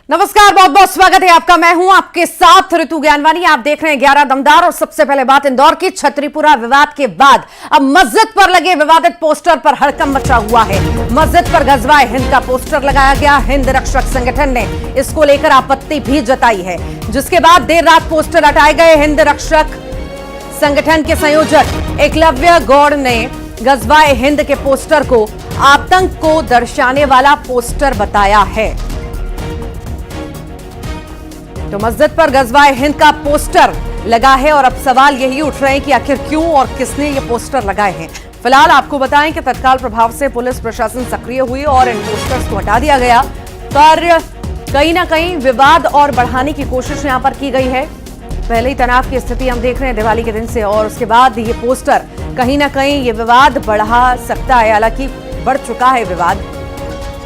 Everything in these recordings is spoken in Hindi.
नमस्कार, बहुत बहुत स्वागत है आपका। मैं हूं आपके साथ ऋतु ज्ञानवानी। आप देख रहे हैं 11 दमदार। और सबसे पहले बात इंदौर की। छतरीपुरा विवाद के बाद अब मस्जिद पर लगे विवादित पोस्टर पर हड़कंप मचा हुआ है। मस्जिद पर गजवाए हिंद का पोस्टर लगाया गया। हिंद रक्षक संगठन ने इसको लेकर आपत्ति भी जताई है, जिसके बाद देर रात पोस्टर हटाए गए। हिंद रक्षक संगठन के संयोजक एकलव्य गौड़ ने गजवाए हिंद के पोस्टर को आतंक को दर्शाने वाला पोस्टर बताया है। तो मस्जिद पर गजवाए हिंद का पोस्टर लगा है और अब सवाल यही उठ रहे हैं कि आखिर क्यों और किसने ये पोस्टर लगाए हैं। फिलहाल आपको बताएं कि तत्काल प्रभाव से पुलिस प्रशासन सक्रिय हुई और इन पोस्टर्स को हटा दिया गया, पर कहीं ना कहीं विवाद और बढ़ाने की कोशिश यहां पर की गई है। पहले ही तनाव की स्थिति हम देख रहे हैं दिवाली के दिन से, और उसके बाद ये पोस्टर कहीं ना कहीं ये विवाद बढ़ा सकता है। हालांकि बढ़ चुका है विवाद,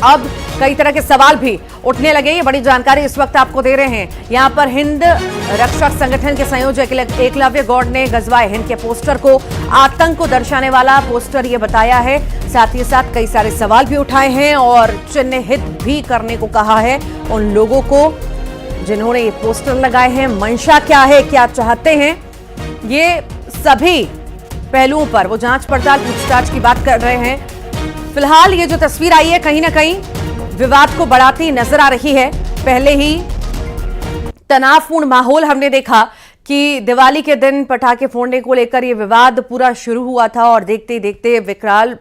अब कई तरह के सवाल भी उठने लगे। ये बड़ी जानकारी इस वक्त आपको दे रहे हैं। यहां पर हिंद रक्षक संगठन के संयोजक एकलव्य गौड़ ने गजवाए हिंद के पोस्टर को आतंक को दर्शाने वाला पोस्टर ये बताया है। साथ ही साथ कई सारे सवाल भी उठाए हैं और चिन्हित भी करने को कहा है उन लोगों को जिन्होंने ये पोस्टर लगाए हैं। मंशा क्या है, क्या चाहते हैं, ये सभी पहलुओं पर वो जांच पड़ताल पूछताछ की बात कर रहे हैं। फिलहाल ये जो तस्वीर आई है कहीं ना कहीं विवाद को बढ़ाती नजर आ रही है। पहले ही तनावपूर्ण माहौल हमने देखा कि दिवाली के दिन पटाखे फोड़ने को लेकर ये विवाद पूरा शुरू हुआ था, और देखते ही देखते विकराल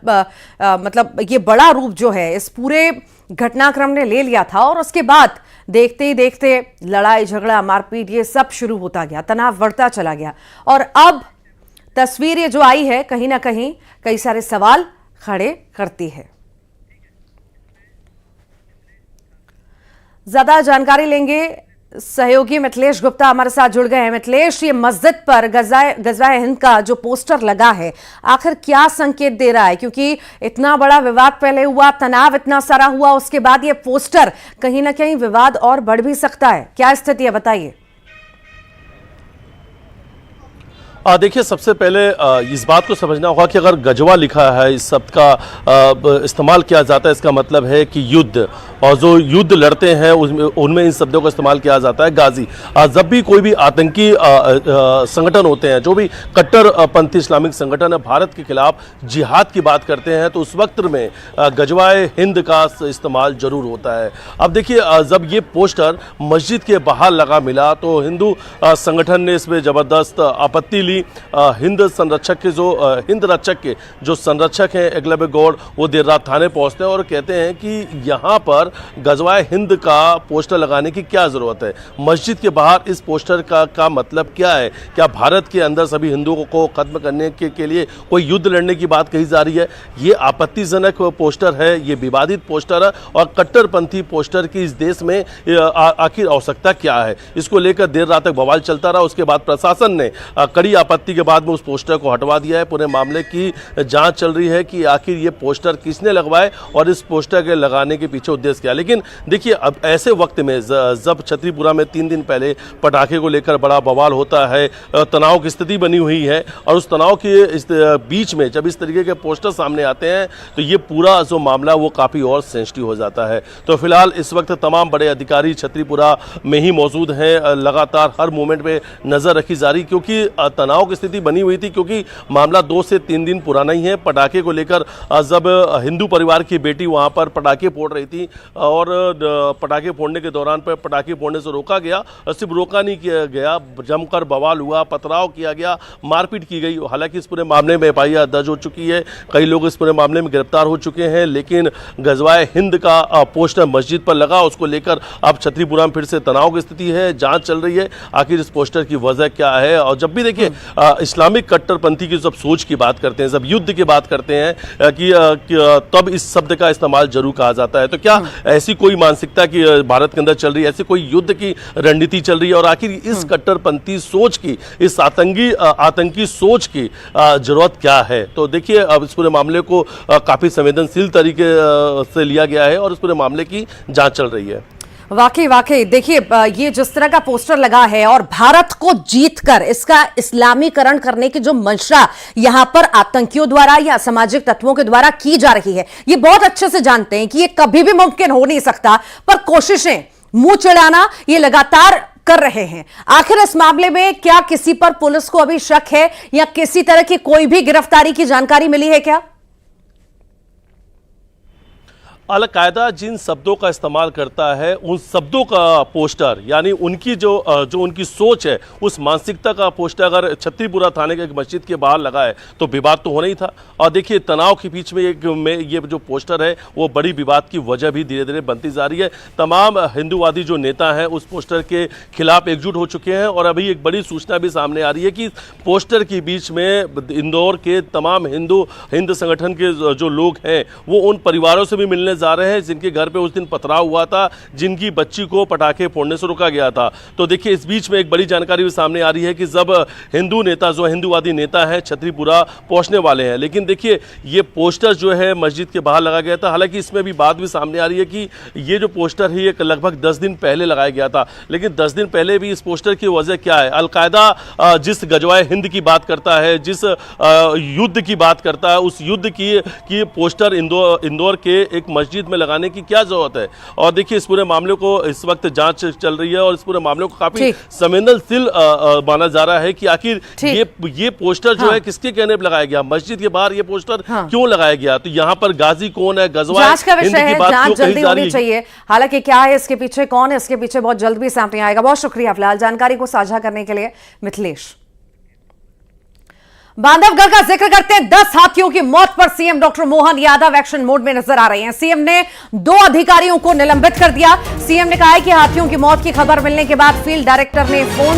मतलब ये बड़ा रूप जो है इस पूरे घटनाक्रम ने ले लिया था। और उसके बाद देखते ही देखते लड़ाई झगड़ा मारपीट ये सब शुरू होता गया, तनाव बढ़ता चला गया। और अब तस्वीर ये जो आई है कहीं ना कहीं कई सारे सवाल खड़े करती है। ज्यादा जानकारी लेंगे, सहयोगी मिथिलेश गुप्ता हमारे साथ जुड़ गए हैं। मिथिलेश, ये मस्जिद पर गजवाए हिंद का जो पोस्टर लगा है आखिर क्या संकेत दे रहा है? क्योंकि इतना बड़ा विवाद पहले हुआ, तनाव इतना सारा हुआ, उसके बाद ये पोस्टर कहीं ना कहीं विवाद और बढ़ भी सकता है। क्या स्थिति है, बताइए। देखिए, सबसे पहले इस बात को समझना होगा कि अगर गजवा लिखा है, इस शब्द का इस्तेमाल किया जाता है, इसका मतलब है कि युद्ध, और जो युद्ध लड़ते हैं उनमें इन शब्दों का इस्तेमाल किया जाता है। गाजी, जब भी कोई भी आतंकी संगठन होते हैं, जो भी कट्टरपंथी इस्लामिक संगठन है, भारत के खिलाफ जिहाद की बात करते हैं, तो उस वक्त में गजवाए हिंद का इस्तेमाल जरूर होता है। अब देखिए, जब ये पोस्टर मस्जिद के बाहर लगा मिला तो हिंदू संगठन ने इसमें ज़बरदस्त आपत्ति ली। हिंद रक्षक के जो संरक्षक हैं एकलव्य गौड़, वो देर रात थाने पहुंचते हैं और कहते हैं कि यहाँ पर गजवाए हिंद का पोस्टर लगाने की क्या जरूरत है। मस्जिद के बाहर इस पोस्टर का मतलब क्या है? क्या भारत के अंदर सभी हिंदुओं को खत्म करने के लिए कोई युद्ध लड़ने की बात कही जा रही है? ये आपत्तिजनक पोस्टर है, ये विवादित पोस्टर है, और कट्टरपंथी पोस्टर की इस देश में आखिर आवश्यकता क्या है? इसको लेकर देर रात तक बवाल चलता रहा। उसके बाद प्रशासन ने कड़ी आपत्ति के बाद में उस पोस्टर को हटवा दिया है। पूरे मामले की जांच चल रही है कि आखिर ये पोस्टर किसने लगवाए और इस पोस्टर के लगाने के पीछे उद्देश्य क्या। लेकिन देखिए, अब ऐसे वक्त में जब छतरीपुरा में 3 दिन पहले पटाखे को लेकर बड़ा बवाल होता है, तनाव की स्थिति बनी हुई है, और उस तनाव के इस बीच में जब इस तरीके के पोस्टर सामने आते हैं तो ये पूरा जो मामला वो काफ़ी और सेंसिटिव हो जाता है। तो फिलहाल इस वक्त तमाम बड़े अधिकारी छतरीपुरा में ही मौजूद हैं। लगातार हर मोमेंट पे नज़र रखी जा रही, क्योंकि तनाव की स्थिति बनी हुई थी, क्योंकि मामला 2 से 3 दिन पुराना ही है। पटाखे को लेकर जब हिंदू परिवार की बेटी वहां पर पटाखे फोड़ रही थी और पटाखे फोड़ने के दौरान पर पटाखे फोड़ने से रोका गया, और सिर्फ रोका नहीं किया गया, जमकर बवाल हुआ, पथराव किया गया, मारपीट की गई। हालांकि इस पूरे मामले में FIR दर्ज हो चुकी है, कई लोग इस पूरे मामले में गिरफ्तार हो चुके हैं। लेकिन गजवाए हिंद का पोस्टर मस्जिद पर लगा, उसको लेकर अब छतरीपुरा में फिर से तनाव की स्थिति है। जांच चल रही है आखिर इस पोस्टर की वजह क्या है। और जब भी देखिए इस्लामिक कट्टरपंथी की जब सोच की बात करते हैं, जब युद्ध की बात करते हैं कि तब इस शब्द का इस्तेमाल जरूर कहा जाता है। तो क्या ऐसी कोई मानसिकता कि भारत के अंदर चल रही है, ऐसी कोई युद्ध की रणनीति चल रही है, और आखिर इस कट्टरपंथी सोच की, इस आतंकी सोच की जरूरत क्या है? तो देखिए, अब इस पूरे मामले को काफी संवेदनशील तरीके से लिया गया है और इस पूरे मामले की जांच चल रही है। वाकई देखिए, ये जिस तरह का पोस्टर लगा है और भारत को जीतकर इसका इस्लामीकरण करने की जो मंशा यहां पर आतंकियों द्वारा या सामाजिक तत्वों के द्वारा की जा रही है, ये बहुत अच्छे से जानते हैं कि ये कभी भी मुमकिन हो नहीं सकता, पर कोशिशें मुंह चिढ़ाना ये लगातार कर रहे हैं। आखिर इस मामले में क्या किसी पर पुलिस को अभी शक है या किसी तरह की कोई भी गिरफ्तारी की जानकारी मिली है क्या? अल-कायदा जिन शब्दों का इस्तेमाल करता है उन शब्दों का पोस्टर, यानी उनकी जो उनकी सोच है, उस मानसिकता का पोस्टर अगर छतरीपुरा थाने के एक मस्जिद के बाहर लगा है तो विवाद तो होना ही था। और देखिए, तनाव के बीच में ये जो पोस्टर है वो बड़ी विवाद की वजह भी धीरे धीरे बनती जा रही है। तमाम हिंदूवादी जो नेता हैं उस पोस्टर के खिलाफ एकजुट हो चुके हैं और अभी एक बड़ी सूचना भी सामने आ रही है कि पोस्टर के बीच में इंदौर के तमाम हिंद संगठन के जो लोग हैं वो उन परिवारों से भी मिलने जा रहे हैं जिनके घर पे उस दिन पथराव हुआ था, जिनकी बच्ची को पटाखे फोड़ने से रोका गया था। तो देखिए, इस बीच में एक बड़ी जानकारी भी सामने आ रही है कि जब हिंदू नेता, जो हिंदूवादी नेता है, छतरीपुरा पहुंचने वाले हैं, लेकिन देखिए ये पोस्टर जो है मस्जिद के बाहर लगा गया था। हालांकि इसमें भी बात भी सामने आ रही है कि ये जो पोस्टर है ये लगभग 10 दिन पहले लगाया गया था, लेकिन 10 दिन पहले भी इस पोस्टर की वजह क्या है? अल-कायदा जिस गजवाए हिंद की बात करता है, जिस युद्ध की बात करता है, उस युद्ध की पोस्टर इंदौर के एक मस्जिद में लगाने की क्या जरूरत है? और देखिए, इस पूरे मामले को इस वक्त जांच चल रही है और इस पूरे मामले को काफी संवेदनशील माना जा रहा है कि आखिर ये पोस्टर जो है किसके कहने पर लगाया गया, मस्जिद के बाहर ये पोस्टर क्यों लगाया गया? तो यहाँ पर गाजी कौन है, गजवा जांच का विषय है, जांच जल्दी होनी चाहिए। हालांकि क्या है इसके पीछे, कौन है इसके पीछे, बहुत जल्द भी सामने आएगा। बहुत शुक्रिया फिलहाल जानकारी को साझा करने के लिए मिथिलेश। बांधवगढ़ का जिक्र करते हैं। 10 हाथियों की मौत पर CM doctor Mohan Yadav action mode में नजर आ रहे हैं। सीएम ने 2 अधिकारियों को निलंबित कर दिया। सीएम ने कहा है कि हाथियों की मौत की खबर मिलने के बाद फील्ड डायरेक्टर ने फोन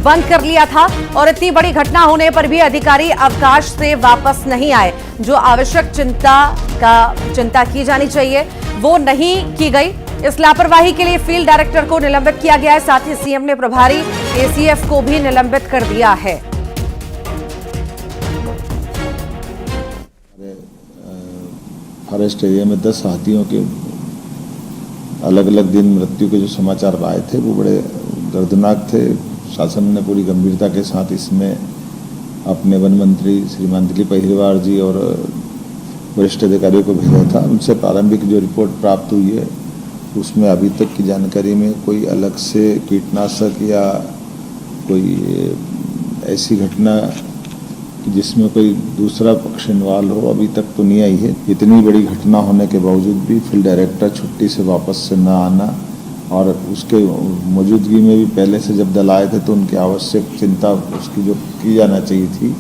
बंद कर लिया था और इतनी बड़ी घटना होने पर भी अधिकारी अवकाश से वापस नहीं आए। जो आवश्यक चिंता की जानी चाहिए वो नहीं की गई। इस लापरवाही के लिए फील्ड डायरेक्टर को निलंबित किया गया है। साथ ही सीएम ने प्रभारी एसीएफ को भी निलंबित कर दिया है। फॉरेस्ट एरिया में 10 हाथियों के अलग अलग दिन मृत्यु के जो समाचार आए थे वो बड़े दर्दनाक थे। शासन ने पूरी गंभीरता के साथ इसमें अपने वन मंत्री श्रीमान दिलीप अहिरवार जी और वरिष्ठ अधिकारियों को भेजा था। उनसे प्रारंभिक जो रिपोर्ट प्राप्त हुई है उसमें अभी तक की जानकारी में कोई अलग से कीटनाशक या कोई ऐसी घटना जिसमें कोई दूसरा पक्ष इन्वॉल्व हो अभी तक तो नहीं आई है। इतनी बड़ी घटना होने के बावजूद भी फील्ड डायरेक्टर छुट्टी से वापस से न आना और उसके मौजूदगी में भी पहले से जब दल आए थे तो उनकी आवश्यक चिंता उसकी जो की जाना चाहिए थी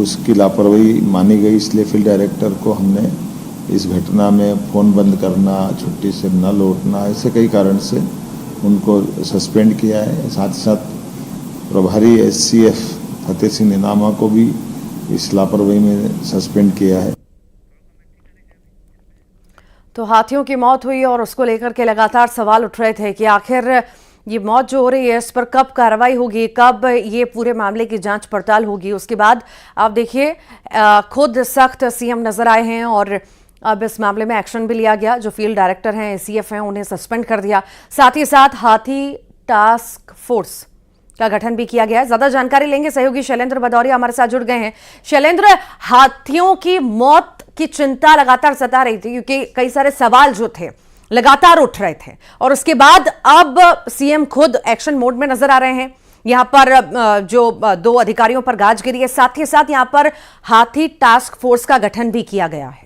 उसकी लापरवाही मानी गई। इसलिए फील्ड डायरेक्टर को हमने इस घटना में फ़ोन बंद करना, छुट्टी से न लौटना, ऐसे कई कारण से उनको सस्पेंड किया है। साथ ही साथ प्रभारी एससीएफ फतेह सिंह नीनामा को भी इस लापरवाही में सस्पेंड किया है। तो हाथियों की मौत हुई और उसको लेकर के लगातार सवाल उठ रहे थे कि आखिर ये मौत जो हो रही है इस पर कब कार्रवाई होगी, कब ये पूरे मामले की जांच पड़ताल होगी। उसके बाद आप देखिए खुद सख्त सीएम नजर आए हैं और अब इस मामले में एक्शन भी लिया गया। जो फील्ड डायरेक्टर हैं, एसीएफ हैं, उन्हें सस्पेंड कर दिया। साथ ही साथ हाथी टास्क फोर्स का गठन भी किया गया है। ज्यादा जानकारी लेंगे, सहयोगी शैलेंद्र भदौरिया हमारे साथ जुड़ गए हैं। शैलेंद्र, हाथियों की मौत की चिंता लगातार सता रही थी क्योंकि कई सारे सवाल जो थे लगातार उठ रहे थे और उसके बाद अब सीएम खुद एक्शन मोड में नजर आ रहे हैं। यहां पर जो 2 अधिकारियों पर गाज गिरी है, साथ ही साथ यहां पर हाथी टास्क फोर्स का गठन भी किया गया है।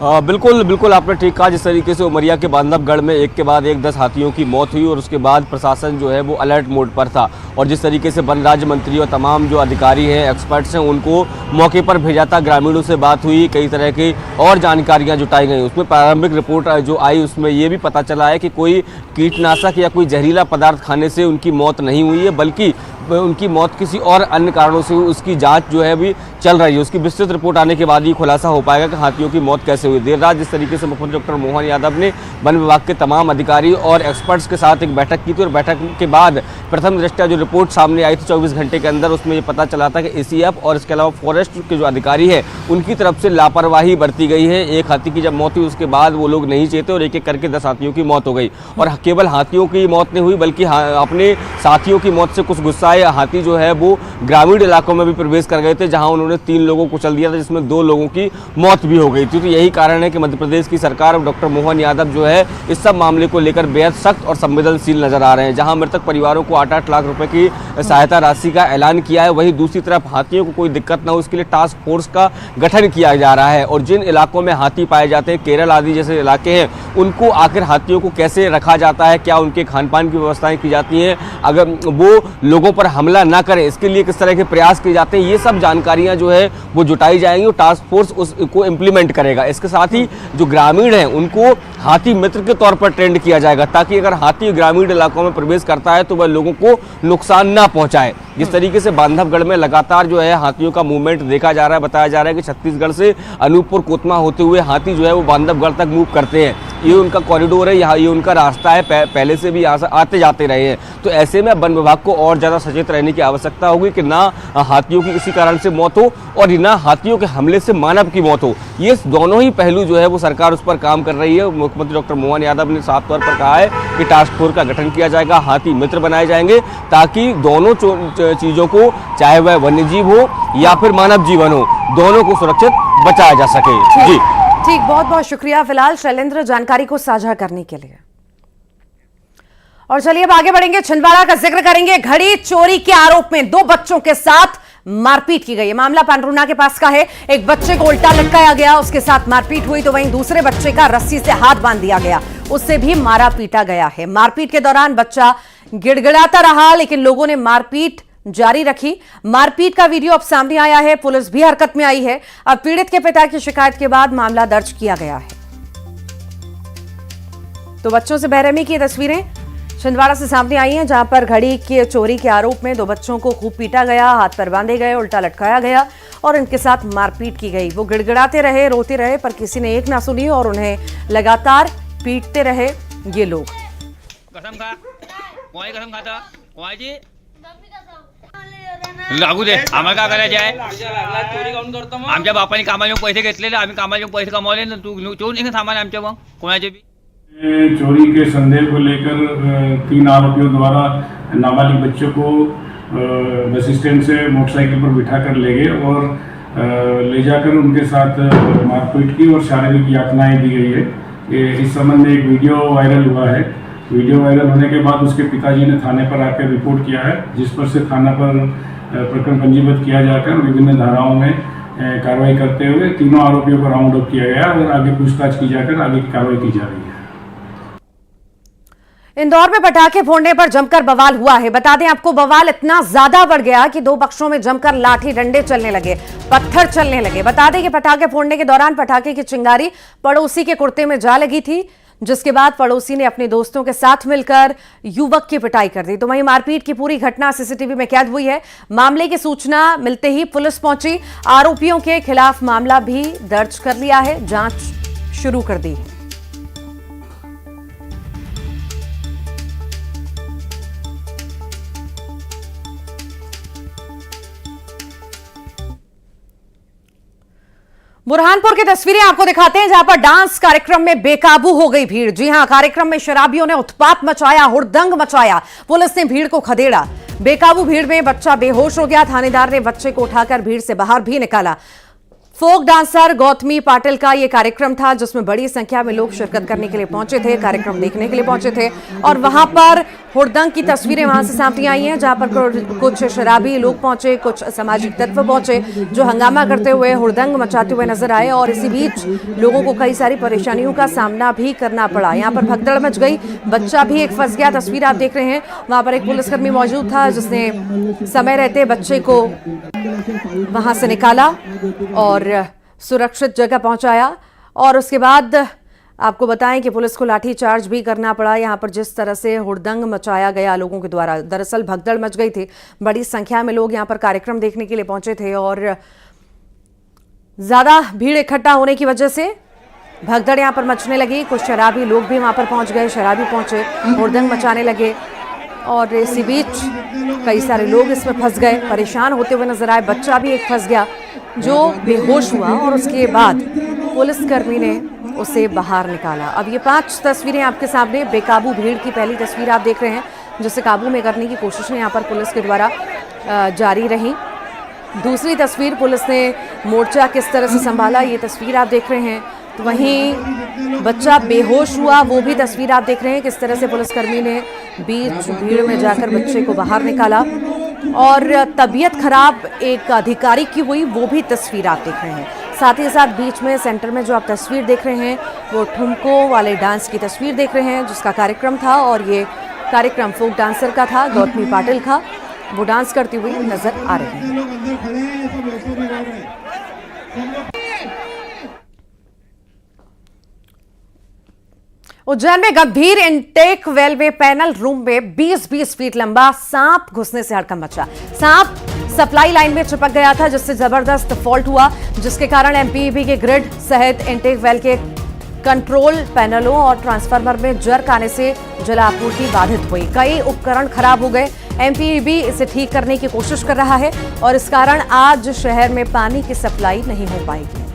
बिल्कुल आपने ठीक कहा। जिस तरीके से उमरिया के बांधवगढ़ में एक के बाद एक 10 हाथियों की मौत हुई और उसके बाद प्रशासन जो है वो अलर्ट मोड पर था और जिस तरीके से वन राज्य मंत्री और तमाम जो अधिकारी हैं, एक्सपर्ट्स हैं, उनको मौके पर भेजा था। ग्रामीणों से बात हुई, कई तरह की और जानकारियां जुटाई गई। उसमें प्रारंभिक रिपोर्ट जो आई उसमें ये भी पता चला है कि कोई कीटनाशक या कोई जहरीला पदार्थ खाने से उनकी मौत नहीं हुई है, बल्कि उनकी मौत किसी और अन्य कारणों से हुई। उसकी जांच जो है अभी चल रही है। उसकी विस्तृत रिपोर्ट आने के बाद ही खुलासा हो पाएगा कि हाथियों की मौत कैसे हुई। देर रात जिस तरीके से मुख्यमंत्री डॉक्टर मोहन यादव ने वन विभाग के तमाम अधिकारी और एक्सपर्ट्स के साथ एक बैठक की थी और बैठक के बाद प्रथम दृष्टया जो रिपोर्ट सामने आई थी 24 घंटे के अंदर, उसमें ये पता चला था कि एसीएफ और इसके अलावा फॉरेस्ट के जो अधिकारी हैं उनकी तरफ से लापरवाही बरती गई है। एक हाथी की जब मौत हुई उसके बाद वो लोग नहीं चेते और एक एक करके 10 हाथियों की मौत हो गई। और केवल हाथियों की मौत नहीं हुई बल्कि अपने साथियों की मौत से कुछ गुस्साए ये हाथी जो है वो ग्रामीण इलाकों में भी प्रवेश कर गए थे, जहां उन्होंने 3 लोगों को कुचल दिया था, जिसमें 2 लोगों की मौत भी हो गई थी। तो यही कारण है कि मध्य प्रदेश की सरकार और डॉक्टर मोहन यादव जो है इस सब मामले को लेकर बेहद सख्त और संवेदनशील नजर आ रहे हैं। जहां मृतक परिवारों को 8-8 लाख रुपए की सहायता राशि का ऐलान किया है, वहीं दूसरी तरफ हाथियों को कोई दिक्कत न हो इसके लिए टास्क फोर्स का गठन किया जा रहा है। और जिन इलाकों में हाथी पाए जाते हैं, केरल आदि जैसे इलाके हैं, उनको आखिर हाथियों को कैसे रखा जाता है, क्या उनके खान पान की व्यवस्थाएं की जाती हैं, अगर वो लोगों पर हमला ना करें इसके लिए किस तरह के प्रयास किए जाते हैं, ये सब जानकारियां जो है वो जुटाई जाएंगी और टास्क फोर्स उसको इम्प्लीमेंट करेगा। इसके साथ ही जो ग्रामीण हैं उनको हाथी मित्र के तौर पर ट्रेंड किया जाएगा, ताकि अगर हाथी ग्रामीण इलाकों में प्रवेश करता है तो वह लोगों को नुकसान ना पहुंचाए। जिस तरीके से बांधवगढ़ में लगातार जो है हाथियों का मूवमेंट देखा जा रहा है, बताया जा रहा है कि छत्तीसगढ़ से अनूपपुर कोतमा होते हुए हाथी जो है वो बांधवगढ़ तक मूव करते हैं। ये उनका कॉरिडोर है, यहाँ ये उनका रास्ता है, पहले से भी यहाँ से आते जाते रहे हैं। तो ऐसे में वन विभाग को और ज़्यादा सचेत रहने की आवश्यकता होगी कि ना हाथियों की किसी कारण से मौत हो और ना हाथियों के हमले से मानव की मौत हो। ये दोनों ही पहलू जो है वो सरकार उस पर काम कर रही है। मुख्यमंत्री डॉक्टर मोहन यादव ने साफ तौर पर कहा है कि टास्क फोर्स का गठन किया जाएगा, हाथी मित्र बनाए जाएंगे, ताकि दोनों चीज़ों को, चाहे वह वन्य जीव हो या फिर मानव जीवन हो, दोनों को सुरक्षित बचाया जा सके। जी ठीक, बहुत बहुत शुक्रिया फिलहाल शैलेंद्र जानकारी को साझा करने के लिए। और चलिए अब आगे बढ़ेंगे, छिंदवाड़ा का जिक्र करेंगे। घड़ी चोरी के आरोप में 2 बच्चों के साथ मारपीट की गई। मामला पांडुरना के पास का है। एक बच्चे को उल्टा लटकाया गया, उसके साथ मारपीट हुई, तो वहीं दूसरे बच्चे का रस्सी से हाथ बांध दिया गया, उससे भी मारा पीटा गया है। मारपीट के दौरान बच्चा गिड़गिड़ाता रहा, लेकिन लोगों ने मारपीट जारी रखी। मारपीट का वीडियो अब सामने आया है, पुलिस भी हरकत में आई है। अब पीड़ित के पिता की शिकायत के बाद मामला दर्ज किया गया है। तो बच्चों से बेरहमी की तस्वीरें छिंदवाड़ा से सामने आई हैं, जहां पर घड़ी के चोरी के आरोप में 2 बच्चों को खूब पीटा गया, हाथ पर बांधे गए, उल्टा लटकाया गया और इनके साथ मारपीट की गई। वो गिड़गिड़ाते रहे, रोते रहे, पर किसी ने एक ना सुनी और उन्हें लगातार पीटते रहे ये लोग। कसम खा, कोई कसम खाता, कोई जी लागू दे, आम्हाला काय करायचे आहे? आमच्या बापाने कामाला पैसे घेतलेले, आम्ही कामाला पैसे कमावले ना, तू चोर नाही सामान आमच्या मग कोणाचे भी। चोरी के संदेह को लेकर 3 आरोपियों द्वारा नाबालिग बच्चों को बस स्टैंड से मोटरसाइकिल पर बिठाकर ले गए और ले जाकर उनके साथ मारपीट की और शारीरिक यातनाएं दी गई है। इस संबंध में एक वीडियो वायरल हुआ है। वीडियो वायरल होने के बाद उसके पिताजी ने थाने पर आकर रिपोर्ट किया है, जिस पर से थाना पर प्रकरण पंजीबद्ध किया जाकर विभिन्न धाराओं में कार्रवाई करते हुए तीनों आरोपियों को राउंड अप किया गया और आगे पूछताछ की जाकर आगे की कार्रवाई की जा रही है। इंदौर में पटाखे फोड़ने पर जमकर बवाल हुआ है। बता दें आपको, बवाल इतना ज्यादा बढ़ गया कि 2 पक्षों में जमकर लाठी डंडे चलने लगे, पत्थर चलने लगे। बता दें कि पटाखे फोड़ने के दौरान पटाखे की चिंगारी पड़ोसी के कुर्ते में जा लगी थी, जिसके बाद पड़ोसी ने अपने दोस्तों के साथ मिलकर युवक की पिटाई कर दी। तो वहीं मारपीट की पूरी घटना सीसीटीवी में कैद हुई है। मामले की सूचना मिलते ही पुलिस पहुंची, आरोपियों के खिलाफ मामला भी दर्ज कर लिया है, जांच शुरू कर दी है। बुरहानपुर की तस्वीरें आपको दिखाते हैं, जहां पर डांस कार्यक्रम में बेकाबू हो गई भीड़। जी हां, कार्यक्रम में शराबियों ने उत्पात मचाया, हुड़दंग मचाया, पुलिस ने भीड़ को खदेड़ा। बेकाबू भीड़ में बच्चा बेहोश हो गया, थानेदार ने बच्चे को उठाकर भीड़ से बाहर भी निकाला। फोक डांसर गौतमी पाटिल का यह कार्यक्रम था, जिसमें बड़ी संख्या में लोग शिरकत करने के लिए पहुंचे थे, कार्यक्रम देखने के लिए पहुंचे थे। और वहां पर हुड़दंग की तस्वीरें वहां से सामने आई हैं, जहां पर कुछ शराबी लोग पहुंचे, कुछ सामाजिक तत्व पहुंचे, जो हंगामा करते हुए हुड़दंग मचाते हुए नजर आए। और इसी बीच लोगों को कई सारी परेशानियों का सामना भी करना पड़ा। यहाँ पर भगदड़ मच गई, बच्चा भी एक फंस गया। तस्वीर आप देख रहे हैं, वहां पर एक पुलिसकर्मी मौजूद था, जिसने समय रहते बच्चे को वहां से निकाला और सुरक्षित जगह पहुंचाया। और उसके बाद आपको बताएं कि पुलिस को लाठी चार्ज भी करना पड़ा। यहां पर जिस तरह से हुड़दंग मचाया गया लोगों के द्वारा, दरअसल भगदड़ मच गई थी। बड़ी संख्या में लोग यहां पर कार्यक्रम देखने के लिए पहुंचे थे और ज्यादा भीड़ इकट्ठा होने की वजह से भगदड़ यहां पर मचने लगी। कुछ शराबी लोग भी वहां पर पहुंच गए, शराबी पहुंचे, हुड़दंग मचाने लगे और इसी बीच कई सारे लोग इसमें फंस गए, परेशान होते हुए नजर आए। बच्चा भी एक फंस गया जो बेहोश हुआ और उसके बाद पुलिसकर्मी ने उसे बाहर निकाला। अब ये 5 तस्वीरें आपके सामने, बेकाबू भीड़ की पहली तस्वीर आप देख रहे हैं, जिसे काबू में करने की कोशिशें यहाँ पर पुलिस के द्वारा जारी रहीं। दूसरी तस्वीर, पुलिस ने मोर्चा किस तरह से संभाला, ये तस्वीर आप देख रहे हैं। तो वहीं बच्चा बेहोश हुआ, वो भी तस्वीर आप देख रहे हैं, किस तरह से पुलिसकर्मी ने बीच भीड़ में जाकर बच्चे को बाहर निकाला। और तबीयत खराब एक अधिकारी की हुई, वो भी तस्वीर आप देख रहे हैं। साथ ही साथ बीच में सेंटर में जो आप तस्वीर देख रहे हैं वो ठुमको वाले डांस की तस्वीर देख रहे हैं, जिसका कार्यक्रम था और ये कार्यक्रम फोक डांसर का था, गौतमी पाटिल का। वो डांस करती हुई नजर आ रही है। उज्जैन में गंभीर इनटेक वेल में पैनल रूम में 20-20 फीट लंबा सांप घुसने से हड़कंप मचा। सांप सप्लाई लाइन में चिपक गया था, जिससे जबरदस्त फॉल्ट हुआ, जिसके कारण एमपीईबी के ग्रिड सहित इनटेक वेल के कंट्रोल पैनलों और ट्रांसफार्मर में जर्क आने से जलापूर्ति बाधित हुई। कई उपकरण खराब हो गए। एमपीईबी इसे ठीक करने की कोशिश कर रहा है और इस कारण आज शहर में पानी की सप्लाई नहीं हो पाएगी।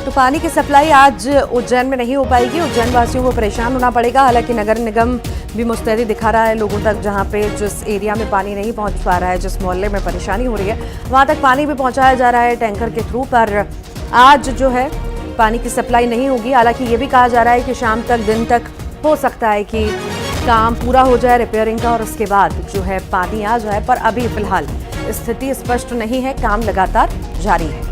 तो पानी की सप्लाई आज उज्जैन में नहीं हो पाएगी। उज्जैन वासियों को परेशान होना पड़ेगा। हालांकि नगर निगम भी मुस्तैदी दिखा रहा है लोगों तक, जहां पे जिस एरिया में पानी नहीं पहुंच पा रहा है, जिस मोहल्ले में परेशानी हो रही है, वहां तक पानी भी पहुंचाया जा रहा है टैंकर के थ्रू। पर आज जो है पानी की सप्लाई नहीं होगी। हालांकि ये भी कहा जा रहा है कि शाम तक, दिन तक हो सकता है कि काम पूरा हो जाए रिपेयरिंग का और उसके बाद जो है पानी आ जाए। पर अभी फिलहाल स्थिति स्पष्ट नहीं है, काम लगातार जारी है।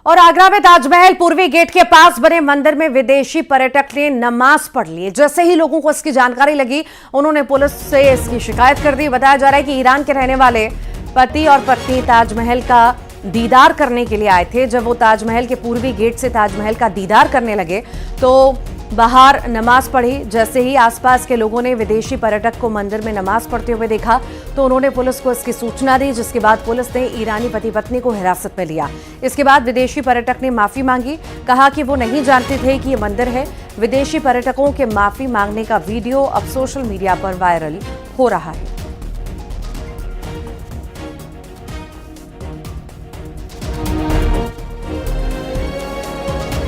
और आगरा में ताजमहल पूर्वी गेट के पास बने मंदिर में विदेशी पर्यटक ने नमाज पढ़ ली। जैसे ही लोगों को इसकी जानकारी लगी, उन्होंने पुलिस से इसकी शिकायत कर दी। बताया जा रहा है कि ईरान के रहने वाले पति और पत्नी ताजमहल का दीदार करने के लिए आए थे। जब वो ताजमहल के पूर्वी गेट से ताजमहल का दीदार करने लगे तो बाहर नमाज पढ़ी। जैसे ही आसपास के लोगों ने विदेशी पर्यटक को मंदिर में नमाज पढ़ते हुए देखा तो उन्होंने पुलिस को इसकी सूचना दी, जिसके बाद पुलिस ने ईरानी पति पत्नी को हिरासत में लिया। इसके बाद विदेशी पर्यटक ने माफी मांगी, कहा कि वो नहीं जानते थे कि ये मंदिर है। विदेशी पर्यटकों के माफी मांगने का वीडियो अब सोशल मीडिया पर वायरल हो रहा है।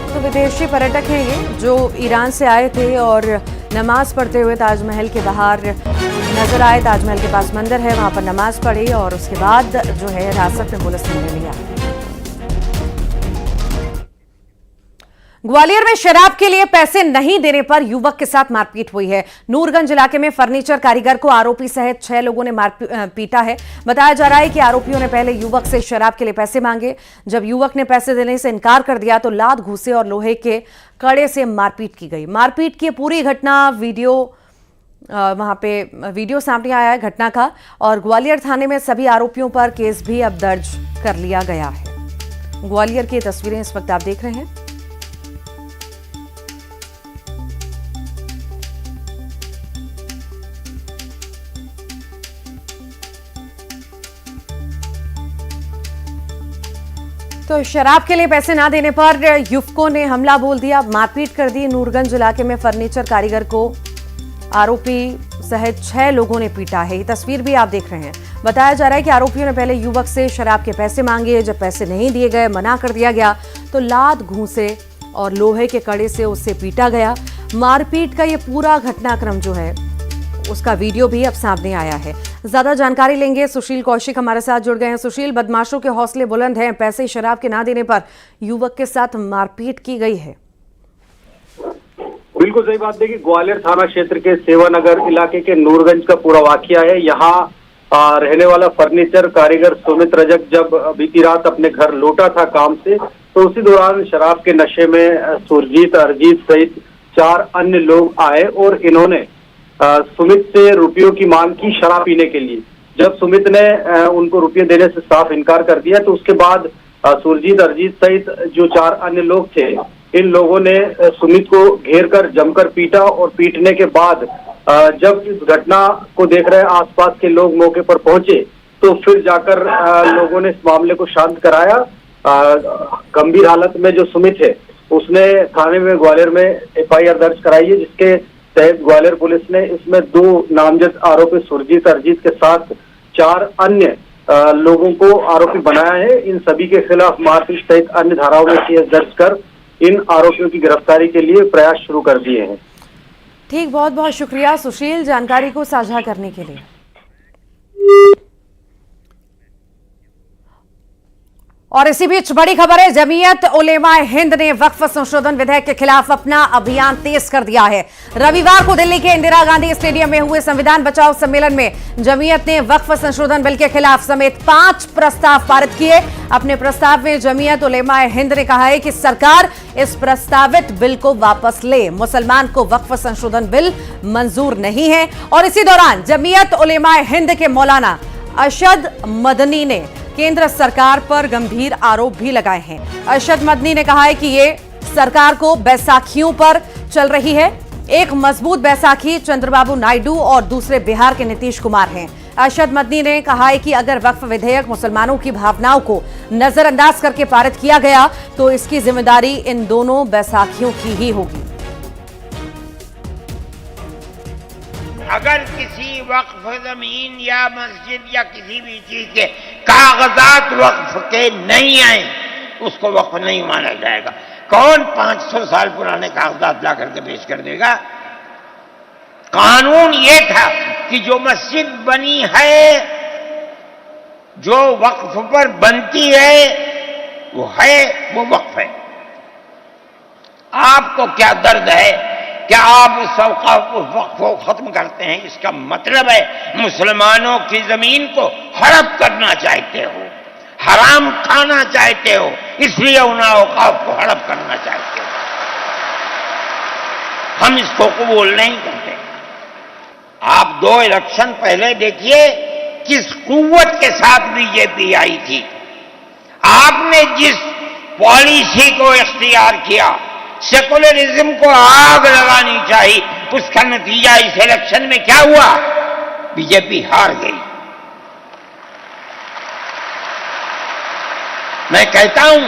तो विदेशी पर्यटक हैं ये, जो ईरान से आए थे और नमाज पढ़ते हुए ताजमहल के बाहर नजर आए। ताजमहल के पास मंदिर है, वहां पर नमाज पढ़ी और उसके बाद जो है हिरासत में पुलिस ने लिया। ग्वालियर में शराब के लिए पैसे नहीं देने पर युवक के साथ मारपीट हुई है। नूरगंज इलाके में फर्नीचर कारीगर को आरोपी सहित 6 लोगों ने पीटा है। बताया जा रहा है कि आरोपियों ने पहले युवक से शराब के लिए पैसे मांगे। जब युवक ने पैसे देने से इनकार कर दिया तो लात, घूंसे और लोहे के कड़े से मारपीट की गई। मारपीट की पूरी घटना वहां पे वीडियो सामने आया है घटना का, और ग्वालियर थाने में सभी आरोपियों पर केस भी अब दर्ज कर लिया गया है। ग्वालियर की तस्वीरें इस वक्त आप देख रहे हैं। तो शराब के लिए पैसे ना देने पर युवकों ने हमला बोल दिया, मारपीट कर दी। नूरगंज इलाके में फर्नीचर कारीगर को आरोपी सहित 6 लोगों ने पीटा है। ये तस्वीर भी आप देख रहे हैं। बताया जा रहा है कि आरोपियों ने पहले युवक से शराब के पैसे मांगे। जब पैसे नहीं दिए गए, मना कर दिया गया, तो लात, घूंसे और लोहे के कड़े से उससे पीटा गया। मारपीट का ये पूरा घटनाक्रम जो है उसका वीडियो भी अब सामने आया है। ज्यादा जानकारी लेंगे, सुशील कौशिक हमारे साथ जुड़ गए हैं। सुशील, बदमाशों के हौसले बुलंद हैं, पैसे शराब के ना देने पर युवक के साथ मारपीट की गई है। बिल्कुल सही बात है कि ग्वालियर थाना क्षेत्र के सेवानगर इलाके के नूरगंज का पूरा वाकया है। यहाँ रहने वाला फर्नीचर कारीगर सुमित रजक जब बीती रात अपने घर लौटा था काम से, तो उसी दौरान शराब के नशे में सुरजीत, अरजीत सहित 4 अन्य लोग आए और इन्होंने सुमित से रुपयों की मांग की शराब पीने के लिए। जब सुमित ने उनको रुपये देने से साफ इनकार कर दिया तो उसके बाद सुरजीत, अरजीत सहित जो 4 अन्य लोग थे, इन लोगों ने सुमित को घेर कर जमकर पीटा और पीटने के बाद जब इस घटना को देख रहे आसपास के लोग मौके पर पहुंचे तो फिर जाकर लोगों ने इस मामले को शांत कराया। गंभीर हालत में जो सुमित है उसने थाने में, ग्वालियर में FIR दर्ज कराई है, जिसके तहत ग्वालियर पुलिस ने इसमें 2 नामजद आरोपी सुरजीत अरजीत के साथ 4 अन्य लोगों को आरोपी बनाया है। इन सभी के खिलाफ मारपीट सहित अन्य धाराओं में केस दर्ज कर इन आरोपियों की गिरफ्तारी के लिए प्रयास शुरू कर दिए हैं। ठीक, बहुत बहुत शुक्रिया सुशील जानकारी को साझा करने के लिए। और इसी बीच बड़ी खबर है, जमीयत उलेमाए हिंद ने वक्फ संशोधन विधेयक के खिलाफ अपना अभियान तेज कर दिया है। रविवार को दिल्ली के इंदिरा गांधी स्टेडियम में हुए संविधान बचाओ सम्मेलन में जमीयत ने वक्फ संशोधन बिल के खिलाफ समेत 5 प्रस्ताव पारित किए। अपने प्रस्ताव में जमीयत उलेमाए हिंद ने कहा है कि सरकार इस प्रस्तावित बिल को वापस ले। मुसलमान को वक्फ संशोधन बिल मंजूर नहीं है। और इसी दौरान जमीयत उलेमाए हिंद के मौलाना अरशद मदनी ने केंद्र सरकार पर गंभीर आरोप भी लगाए हैं। अरशद मदनी ने कहा है कि ये सरकार को बैसाखियों पर चल रही है। एक मजबूत बैसाखी चंद्रबाबू नायडू और दूसरे बिहार के नीतीश कुमार हैं। अरशद मदनी ने कहा है कि अगर वक्फ विधेयक मुसलमानों की भावनाओं को नजरअंदाज करके पारित किया गया तो इसकी जिम्मेदारी इन दोनों बैसाखियों की ही होगी। अगर किसी वक्फ जमीन या मस्जिद या किसी भी चीज के कागजात वक्फ के नहीं आए उसको वक्फ नहीं माना जाएगा। कौन 500 साल पुराने कागजात ला करके पेश कर देगा? कानून ये था कि जो मस्जिद बनी है, जो वक्फ पर बनती है वो वक्फ है। आपको क्या दर्द है? क्या आप उस वक्फ को खत्म करते हैं? इसका मतलब है मुसलमानों की जमीन को हड़प करना चाहते हो, हराम खाना चाहते हो, इसलिए उन औकाफ को हड़प करना चाहते हो। हम इसको कबूल नहीं करते। आप 2 इलेक्शन पहले देखिए किस कुव्वत के साथ बीजेपी आई थी। आपने जिस पॉलिसी को इख्तियार किया, सेकुलरिज्म को आग लगानी चाहिए, उसका नतीजा इस इलेक्शन में क्या हुआ? बीजेपी हार गई। मैं कहता हूं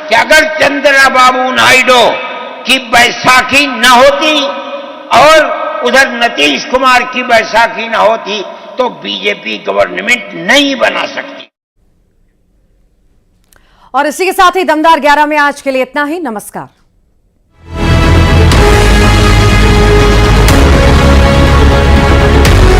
कि अगर चंद्रबाबू नायडू की बैसाखी न होती और उधर नीतीश कुमार की बैसाखी न होती तो बीजेपी गवर्नमेंट नहीं बना सकती। और इसी के साथ ही दमदार 11 में आज के लिए इतना ही। नमस्कार।